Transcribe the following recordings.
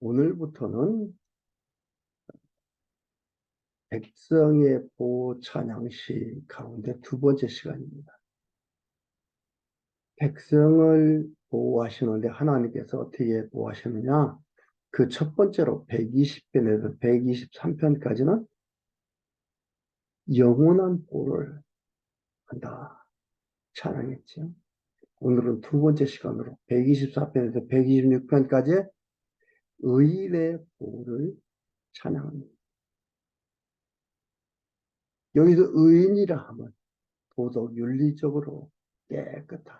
오늘부터는 백성의 보호 찬양시 가운데 두 번째 시간입니다. 백성을 보호하시는데 하나님께서 어떻게 보호하시느냐? 그 첫 번째로 120편에서 123편까지는 영원한 보호를 한다 찬양했죠. 오늘은 두 번째 시간으로 124편에서 126편까지 의인의 보호를 찬양합니다. 여기서 의인이라 하면 도덕 윤리적으로 깨끗한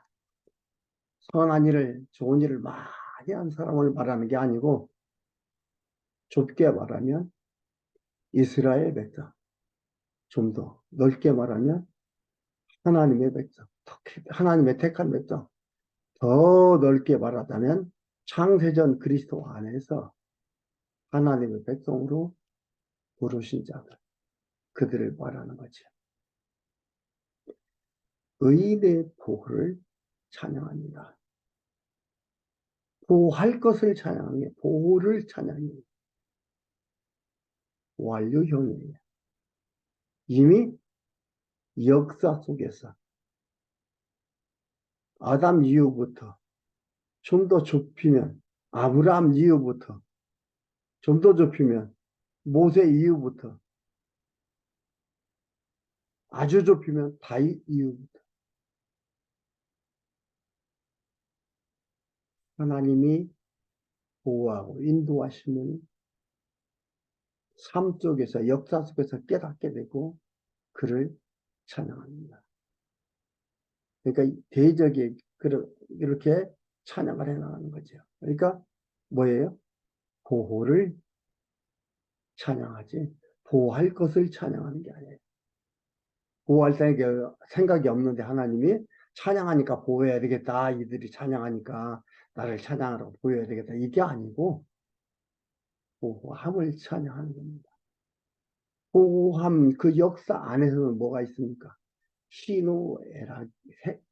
선한 일을, 좋은 일을 많이 한 사람을 말하는 게 아니고, 좁게 말하면 이스라엘 백성, 좀 더 넓게 말하면 하나님의 백성, 특히 하나님의 택한 백성, 더 넓게 말하자면 창세전 그리스도 안에서 하나님의 백성으로 부르신 자들, 그들을 말하는 거죠. 의인의 보호를 찬양합니다. 보호할 것을 찬양하는 게 보호를 찬양합니다. 완료형이에요. 이미 역사 속에서 아담 이후부터 좀 더 좁히면 아브라함 이후부터 좀 더 좁히면 모세 이후부터 아주 좁히면 다윗 이후부터 하나님이 보호하고 인도하시는 삶 속에서 역사 속에서 깨닫게 되고 그를 찬양합니다. 그러니까 대적이 이렇게 찬양을 해나가는 거죠. 그러니까 뭐예요? 보호를 찬양하지 보호할 것을 찬양하는 게 아니에요. 보호할 생각이 없는데 하나님이 찬양하니까 보호해야 되겠다. 이들이 찬양하니까 나를 찬양하라고 보호해야 되겠다. 이게 아니고 보호함을 찬양하는 겁니다. 보호함 그 역사 안에서는 뭐가 있습니까? 희노애락,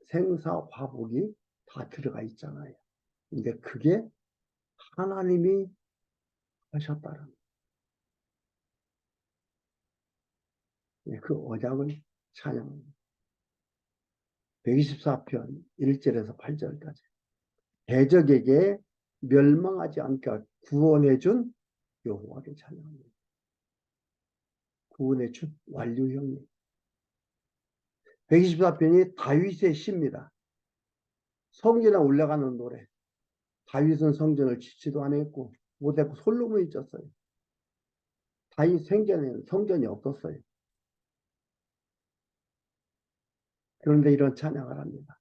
생사, 화복이 다 들어가 있잖아요. 근데 그게 하나님이 하셨다는 거예요. 그 언약을 찬양합니다. 124편 1절에서 8절까지 대적에게 멸망하지 않게 구원해준 여호와를 찬양합니다. 구원해준 완료형님. 124편이 다윗의 시입니다. 성전에 올라가는 노래. 다윗은 성전을 짓지도 않았고 못했고 솔로몬이 졌어요. 다윗 생전에는 성전이 없었어요. 그런데 이런 찬양을 합니다.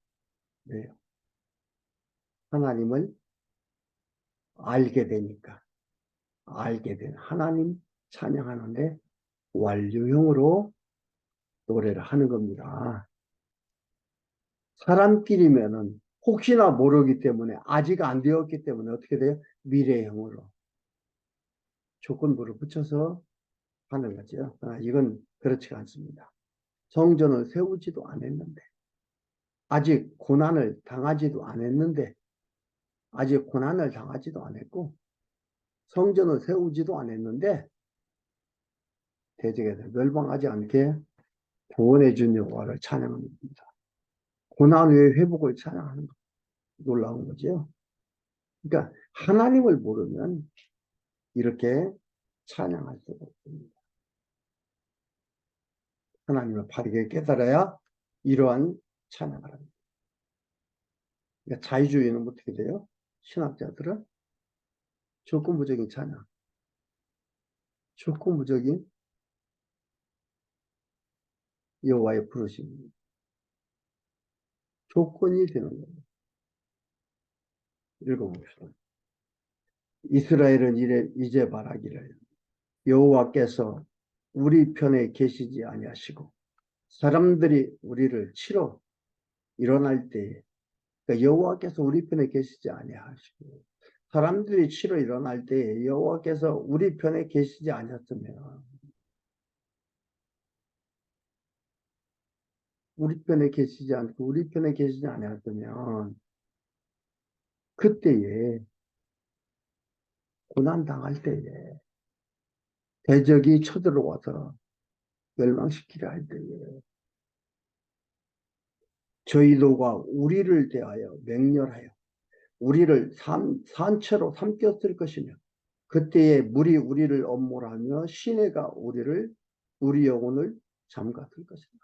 왜요? 하나님을 알게 되니까 알게 된 하나님 찬양하는데 완료형으로 노래를 하는 겁니다. 사람끼리면은 혹시나 모르기 때문에 아직 안 되었기 때문에 어떻게 돼요? 미래형으로 조건부를 붙여서 하는 거죠. 이건 그렇지가 않습니다. 성전을 세우지도 않았는데 아직 고난을 당하지도 않았는데 아직 고난을 당하지도 않았고 성전을 세우지도 않았는데 대적에서 멸망하지 않게 구원해 준 여호와를 찬양하는 겁니다. 고난 후의 회복을 찬양하는 거 놀라운 거죠. 그러니까 하나님을 모르면 이렇게 찬양할 수가 없습니다. 하나님을 바르게 깨달아야 이러한 찬양을 합니다. 그러니까 자유주의는 어떻게 돼요? 신학자들은 조건부적인 찬양, 조건부적인 여호와의 부르심, 조건이 되는 겁니다. 읽어봅시다. 이스라엘은 이제 말하기를 여호와께서 우리 편에 계시지 아니하시고 사람들이 우리를 치러 일어날 때에 그러니까 여호와께서 우리 편에 계시지 아니하시고 사람들이 치러 일어날 때에 여호와께서 우리 편에 계시지 않았으면 우리 편에 계시지 않고 우리 편에 계시지 않았으면 그때에 고난 당할 때에 대적이 쳐들어와서 멸망시키려 할 때에 저희도가 우리를 대하여 맹렬하여 우리를 산채로 삼켰을 것이며 그때에 물이 우리를 엄몰하며 시내가 우리 영혼을 잠갔을 것이다.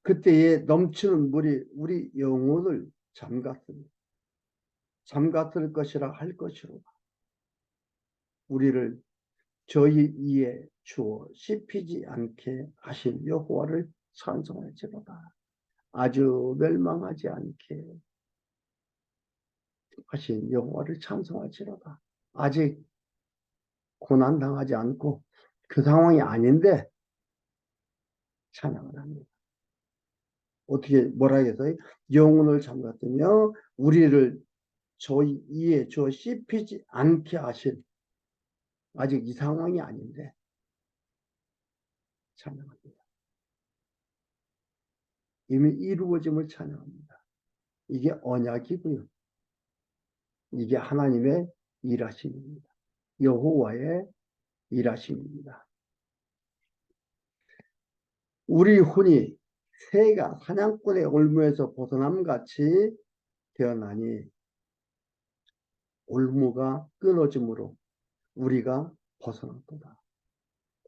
그때에 넘치는 물이 우리 영혼을 잠갔을 것이라 할 것이로다. 우리를 저희 이에 주어 씹히지 않게 하신 여호와를 찬송할지로다. 아주 멸망하지 않게 하신 여호와를 찬송할지로다. 아직 고난당하지 않고 그 상황이 아닌데 찬양을 합니다. 어떻게 뭐라 해서요? 영혼을 잠갔으며 우리를 저희 이에 주어 씹히지 않게 하신 아직 이 상황이 아닌데 찬양합니다. 이미 이루어짐을 찬양합니다. 이게 언약이고요. 이게 하나님의 일하심입니다. 여호와의 일하심입니다. 우리 혼이 새가 사냥꾼의 올무에서 벗어남같이 되었나니 올무가 끊어짐으로 우리가 벗어났도다.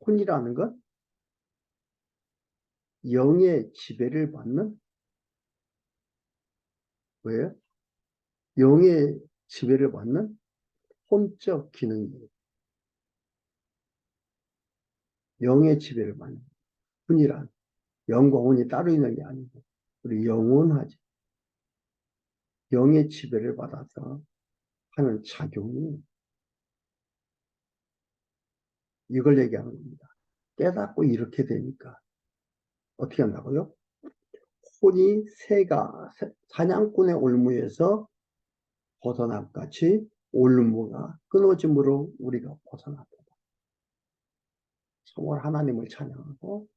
혼이라는 것 영의 지배를 받는 왜요? 영의 지배를 받는 혼적 기능이에요. 영의 지배를 받는 혼이란 영과 혼이 따로 있는 게 아니고 우리 영혼하지. 영의 지배를 받아서 하는 작용이 이걸 얘기하는 겁니다. 깨닫고 이렇게 되니까 어떻게 한다고요? 혼이 새가 사냥꾼의 올무에서 벗어남같이 올무가 끊어짐으로 우리가 벗어났다. 정말 하나님을 찬양하고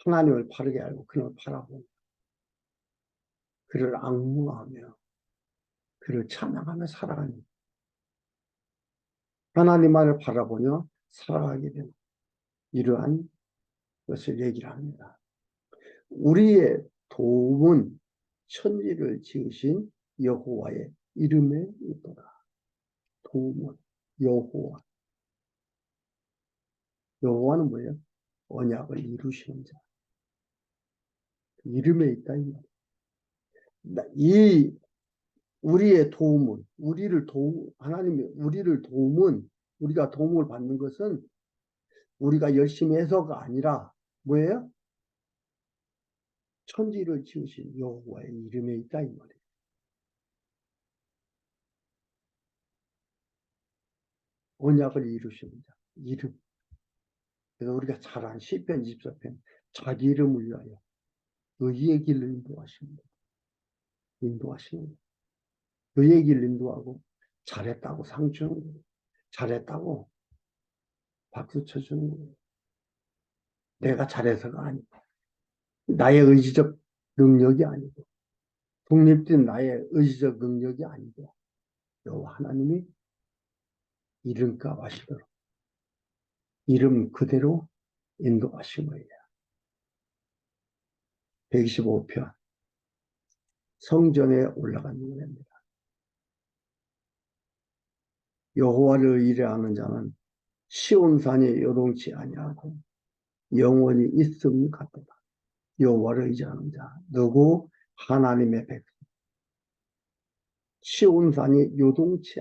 하나님을 바르게 알고 그를 바라보고 그를 앙무하며 그를 찬양하며 살아가는 하나님만을 바라보며 살아가게 되는 이러한 것을 얘기를 합니다. 우리의 도움은 천지를 지으신 여호와의 이름에 있도다. 도움은 여호와. 여호와는 뭐예요? 언약을 이루시는 자. 이름에 있다. 이 우리의 도움은 하나님이 우리를 도움은 우리가 도움을 받는 것은 우리가 열심히 해서가 아니라 뭐예요? 천지를 지으신 여호와의 이름에 있다 이 말이에요. 언약을 이루시는 자, 이름. 그래서 우리가 잘 아는 시편 24편 자기 이름을 위하여 의의 길을 인도하십니다. 의의 길을 인도하고 잘했다고 상 주는 거예요. 잘했다고 박수 쳐주는 거예요. 내가 잘해서가 아니고 나의 의지적 능력이 아니고 독립된 나의 의지적 능력이 아니고 여호와 하나님이 이름값 하시도록 이름 그대로 인도하신 거예요. 125편 성전에 올라간 노래입니다. 여호와를 의뢰하는 자는 시온산이 요동치 아니하고 영원히 있음이 같도다. 여호와를 의지하는 자 누구? 하나님의 백성. 시온산이 요동치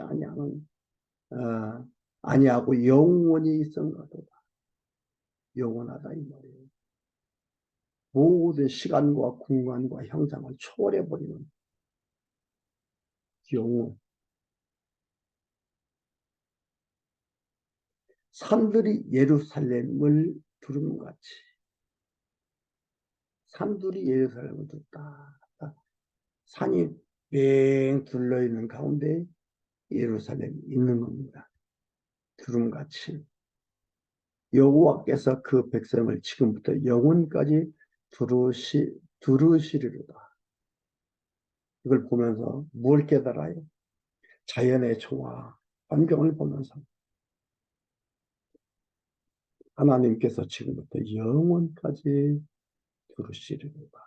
아니하고 영원히 있음 같도다. 영원하다 이 말이에요. 모든 시간과 공간과 형상을 초월해버리는 영원. 산들이 예루살렘을 두름같이 산들이 예루살렘을 두다. 산이 뺑 둘러있는 가운데 예루살렘이 있는 겁니다. 두름같이 여호와께서 그 백성을 지금부터 영원까지 두루시리로다. 이걸 보면서 뭘 깨달아요? 자연의 총화, 환경을 보면서 하나님께서 지금부터 영원까지 두루시리로다.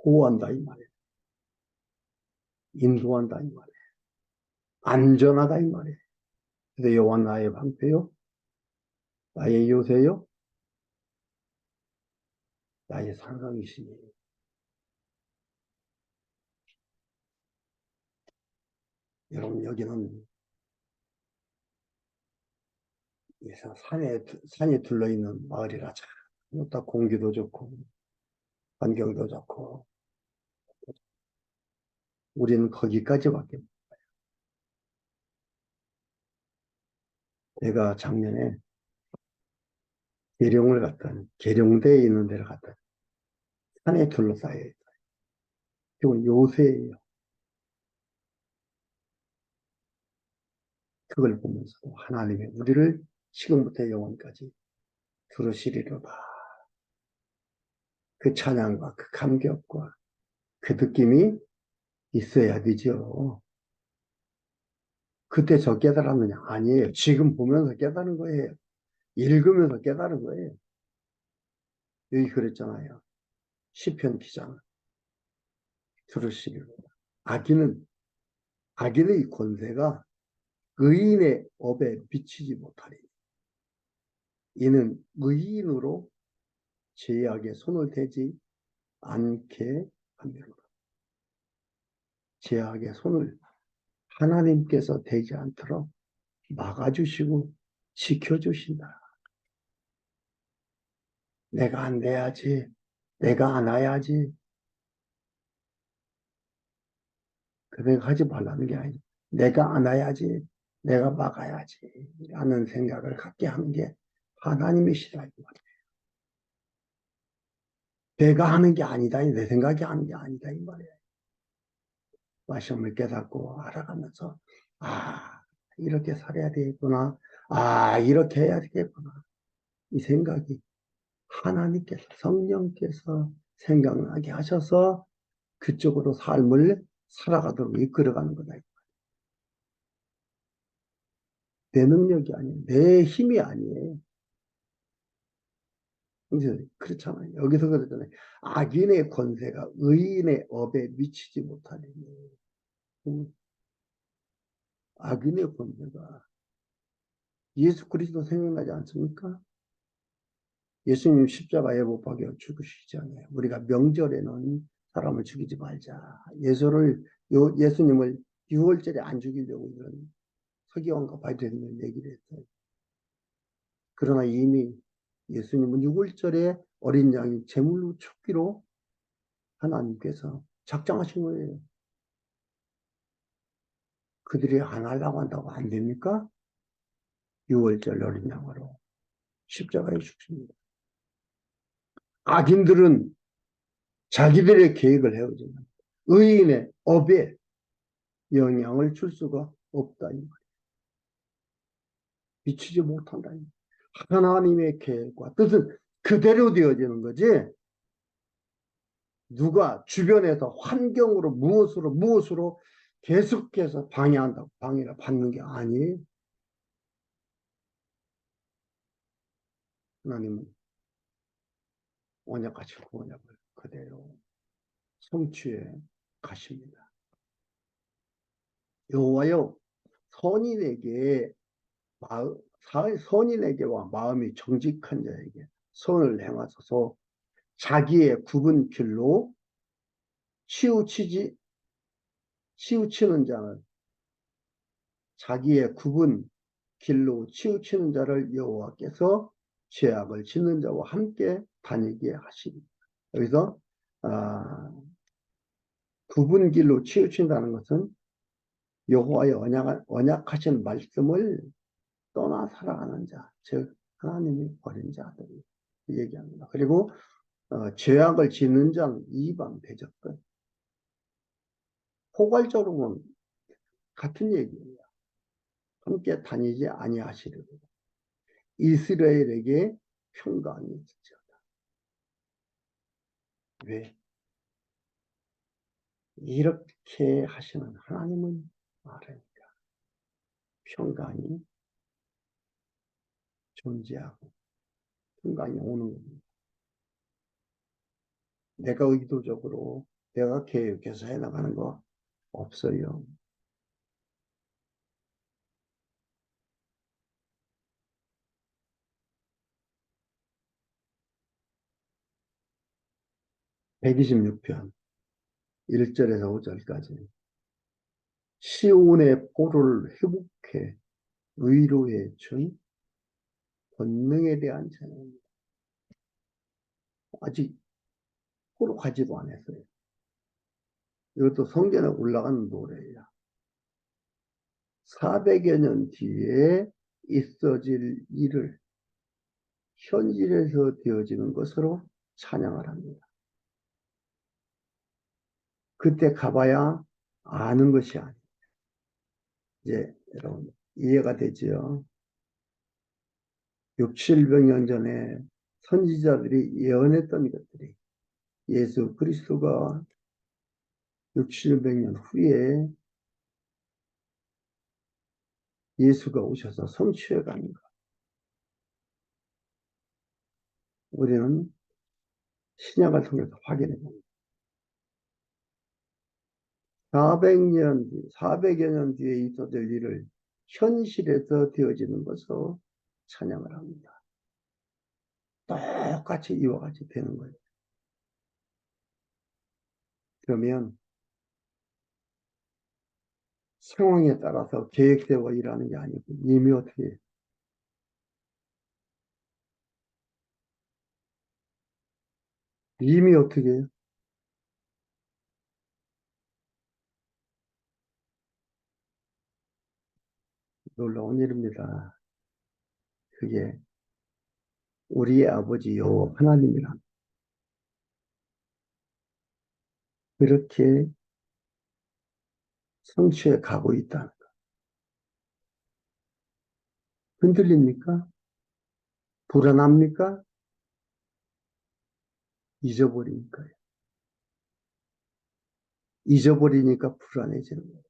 보호한다 이 말이에요. 인도한다 이 말이에요. 안전하다 이 말이에요. 근데 여호와 나의 방패요, 나의 요새요, 나의 상강이시니. 여러분 여기는 산에 둘러있는 마을이라 참 다 공기도 좋고 환경도 좋고 우리는 거기까지밖에. 내가 작년에 계룡대에 있는 데를 갔다. 산에 둘러싸여 있어요. 그건 요새예요. 그걸 보면서 하나님이 우리를 지금부터 영원까지 들으시리로다. 그 찬양과 그 감격과 그 느낌이 있어야 되죠. 그때 저 깨달았느냐? 아니에요. 지금 보면서 깨달은 거예요. 읽으면서 깨달은 거예요. 여기 그랬잖아요. 시편 기자는 들으시기로. 악인은, 악인의 권세가 의인의 업에 미치지 못하리. 이는 의인으로 죄악에 손을 대지 않게 함이로다. 죄악에 손을 하나님께서 대지 않도록 막아주시고 지켜주신다. 내가 안 돼야지. 내가 안 와야지. 그 생각하지 말라는 게 아니지. 내가 안 와야지. 내가 막아야지. 라는 생각을 갖게 하는 게 하나님이시라. 내가 하는 게 아니다. 내 생각이 하는 게 아니다. 이 말이에요. 말씀을 깨닫고 알아가면서, 아, 이렇게 살아야 되겠구나. 아, 이렇게 해야 되겠구나. 이 생각이 하나님께서, 성령께서 생각나게 하셔서 그쪽으로 삶을 살아가도록 이끌어가는 거다. 내 능력이 아니에요. 내 힘이 아니에요. 이제 그렇잖아요. 여기서 그러잖아요. 악인의 권세가 의인의 업에 미치지 못하니. 악인의 권세가 예수 그리스도 생각나지 않습니까? 예수님 십자가에 못 박여 죽으시잖아요. 우리가 명절에는 사람을 죽이지 말자. 예수님을 6월절에 안 죽이려고 이런 서기관과 바리새인들 얘기를 했어요. 그러나 이미 예수님은 6월절에 어린 양이 제물로 죽기로 하나님께서 작정하신 거예요. 그들이 안 하려고 한다고 안 됩니까? 6월절 어린 양으로 십자가에 죽습니다. 악인들은 자기들의 계획을 해오지만 의인의 업에 영향을 줄 수가 없다. 이 말이에요. 미치지 못한다. 하나님의 계획과 뜻은 그대로 되어지는 거지. 누가 주변에서 환경으로 무엇으로 계속해서 방해한다고 방해를 받는 게 아니에요. 하나님은 언약하신 그 언약을 그대로 성취해 가십니다. 여호와여, 선인에게와 마음이 정직한 자에게 선을 행하소서. 자기의 굽은 길로 치우치는 자는 자기의 굽은 길로 치우치는 자를 여호와께서 죄악을 짓는 자와 함께 다니게 하시니. 여기서 굽은 길로 치우친다는 것은 여호와의 언약하신 말씀을 떠나 살아가는 자, 즉 하나님이 버린 자들이 얘기합니다. 그리고 죄악을 짓는 자는 이방 대적들. 포괄적으로 보면 같은 얘기예요. 함께 다니지 아니하시리로다. 이스라엘에게 평강이 있을지어다. 왜? 이렇게 하시는 하나님은 그러니까 평강이 존재하고 평강이 오는 겁니다. 내가 의도적으로 내가 계획해서 해나가는 거 없어요. (126편) 1절에서 5절까지 시온의 포로를 회복해 위로해 준 권능에 대한 찬양입니다. 아직 포로 가지도 않았어요. 이것도 성전에 올라가는 노래예요. 400여 년 뒤에 있어질 일을 현실에서 되어지는 것으로 찬양을 합니다. 그때 가봐야 아는 것이 아니에요. 이제 여러분 이해가 되죠? 6, 700년 전에 선지자들이 예언했던 것들이 예수 그리스도가 6, 700년 후에 예수가 오셔서 성취해 가는 것. 우리는 신약을 통해서 확인해 봅니다. 400여 년 뒤에 있어질 일을 현실에서 되어지는 것으로 찬양을 합니다. 똑같이 이와 같이 되는 거예요. 그러면 상황에 따라서 계획되어 일하는 게 아니고 이미 어떻게 해요? 이미 어떻게 해요? 놀라운 일입니다. 그게 우리의 아버지 여호와 하나님이란 그렇게 성취해 가고 있다는 것. 흔들립니까? 불안합니까? 잊어버리니까요. 잊어버리니까 불안해지는 거예요.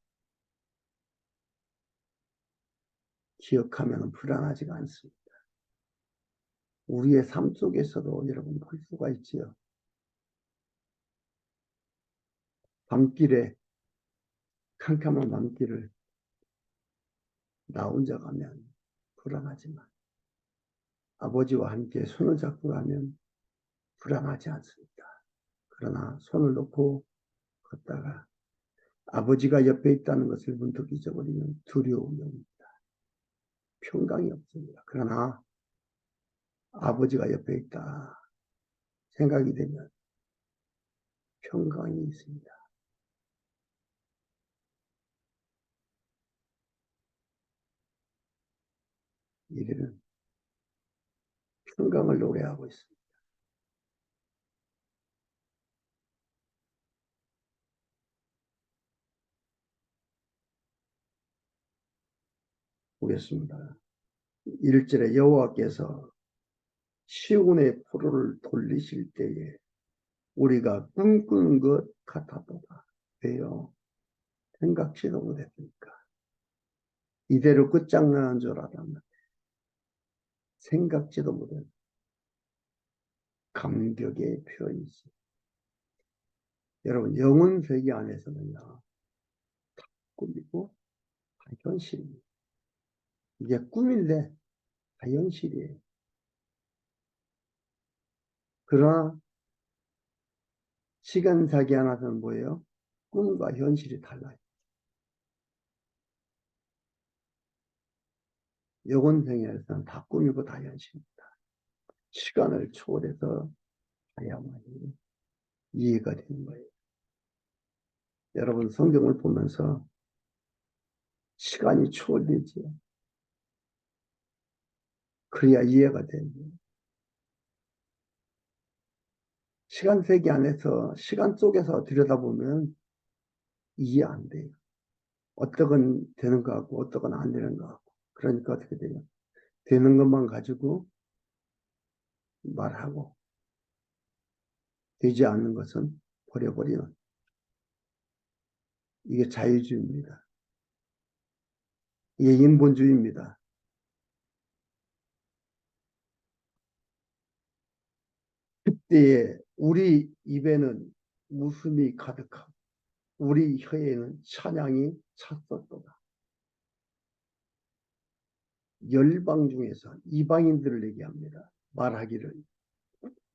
기억하면 불안하지가 않습니다. 우리의 삶 속에서도 여러분 볼 수가 있지요. 밤길에 캄캄한 밤길을 나 혼자 가면 불안하지만 아버지와 함께 손을 잡고 가면 불안하지 않습니다. 그러나 손을 놓고 걷다가 아버지가 옆에 있다는 것을 문득 잊어버리면 두려움이 옵니다. 평강이 없습니다. 그러나 아버지가 옆에 있다 생각이 되면 평강이 있습니다. 이들은 평강을 노래하고 있습니다. 보겠습니다. 1절에 여호와께서 시온의 포로를 돌리실 때에 우리가 꿈꾸는 것 같았도다. 왜요? 생각지도 못했으니까. 이대로 끝장나는 줄 알았는데 생각지도 못한 감격의 표현이지. 여러분 영혼 세계 안에서는요. 꿈이고 다 현실입니다. 이게 꿈인데 다 현실이에요. 그러나 시간 세계 안에서는 뭐예요? 꿈과 현실이 달라요. 영혼 세계에서는 다 꿈이고 다 현실입니다. 시간을 초월해서 봐야만이 이해가 되는 거예요. 여러분 성경을 보면서 시간이 초월되지요. 그래야 이해가 돼요. 시간 세계 안에서 시간 속에서 들여다보면 이해 안 돼요. 어떤 건 되는 것 같고 어떤 건 안 되는 것 같고. 그러니까 어떻게 돼요? 되는 것만 가지고 말하고 되지 않는 것은 버려버리는 이게 자유주의입니다. 예인본주의입니다. 그때에 우리 입에는 웃음이 가득하고 우리 혀에는 찬양이 찼었도다. 열방 중에서 이방인들을 얘기합니다. 말하기를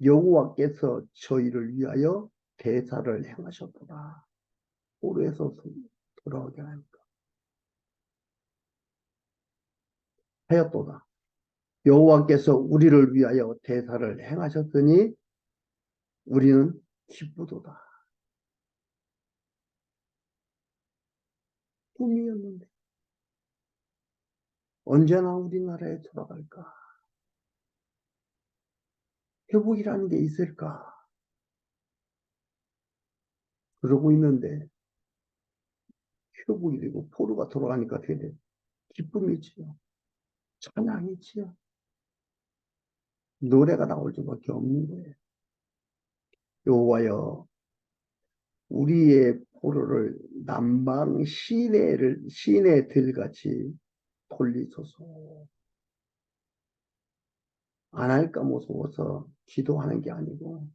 여호와께서 저희를 위하여 대사를 행하셨도다. 포로에서 돌아오게 하였도다. 여호와께서 우리를 위하여 대사를 행하셨더니 우리는 기쁘도다. 꿈이었는데 언제나 우리나라에 돌아갈까? 회복이라는 게 있을까? 그러고 있는데 회복이 되고 포로가 돌아가니까 어떻게 돼? 기쁨이지요. 찬양이지요. 노래가 나올 수밖에 없는 거예요. 여호와여 우리의 포로를 남방 시내들같이 돌리소서. 안 할까 무서워서 기도하는 게 아니고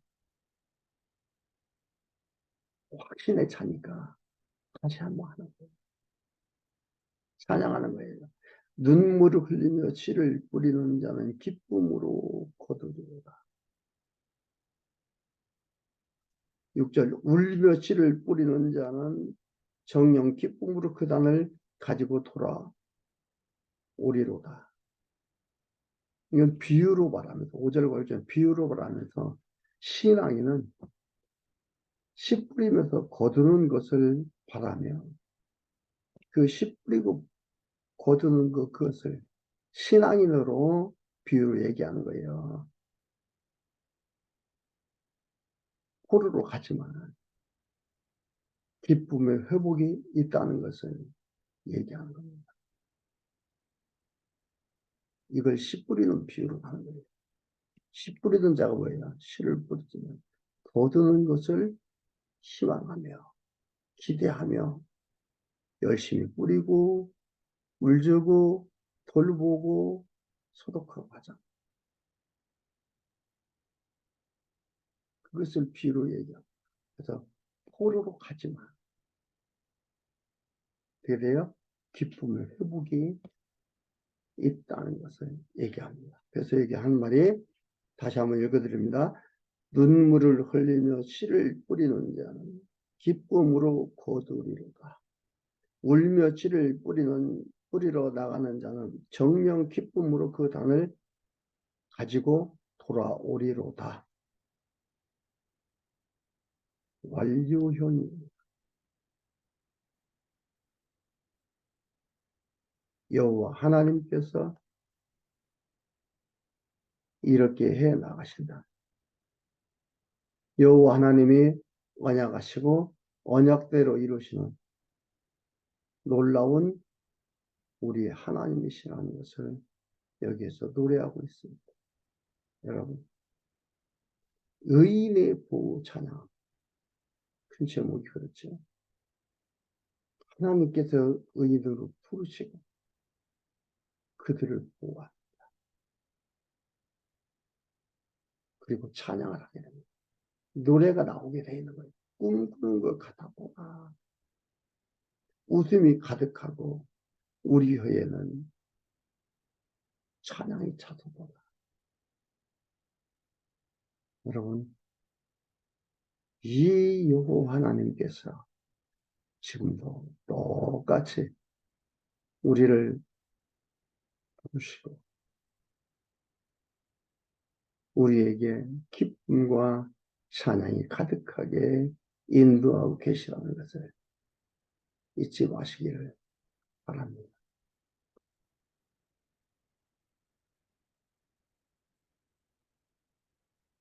확신에 차니까 다시 한번 하는 거예요. 찬양하는 거예요. 눈물을 흘리며 씨를 뿌리는 자는 기쁨으로 거두리로다. 6절 울며 씨를 뿌리는 자는 정령 기쁨으로 그 단을 가지고 돌아오리로다. 이건 비유로 말하면서 5절과 6절 비유로 말하면서 신앙인은 씨 뿌리면서 거두는 것을 바라며 그 씨 뿌리고 거두는 그것을 신앙인으로 비유로 얘기하는 거예요. 포로로 가지만 기쁨의 회복이 있다는 것을 얘기하는 겁니다. 이걸 씨 뿌리는 비유로 하는 거예요. 씨 뿌리던 자가 뭐예요? 씨를 뿌리지만 거두는 것을 희망하며 기대하며 열심히 뿌리고 물 주고 돌보고 소독하고 하자. 그것을 비유로 얘기합니다. 그래서 포로로 가지만 되래요. 기쁨의 회복이 있다는 것을 얘기합니다. 그래서 얘기하는 말이 다시 한번 읽어드립니다. 눈물을 흘리며 씨를 뿌리는 자는 기쁨으로 거두리로다. 울며 씨를 뿌리러 나가는 자는 정령 기쁨으로 그 단을 가지고 돌아오리로다. 완료형이 여호와 하나님께서 이렇게 해 나가신다. 여호와 하나님이 언약하시고 언약대로 이루시는 놀라운 우리 하나님이시라는 것을 여기에서 노래하고 있습니다. 여러분, 의인의 보호 찬양. 큰 제목이 그렇죠. 하나님께서 의인으로 부르시고 그들을 보호하 그리고 찬양을 하게 됩니다. 노래가 나오게 되는 거예요. 꿈꾸는 것 같아 보아. 웃음이 가득하고 우리 혀에는 찬양이 차서 보아. 여러분, 이 여호와 하나님께서 지금도 똑같이 우리를 부르시고 우리에게 기쁨과 찬양이 가득하게 인도하고 계시다는 것을 잊지 마시기를 바랍니다.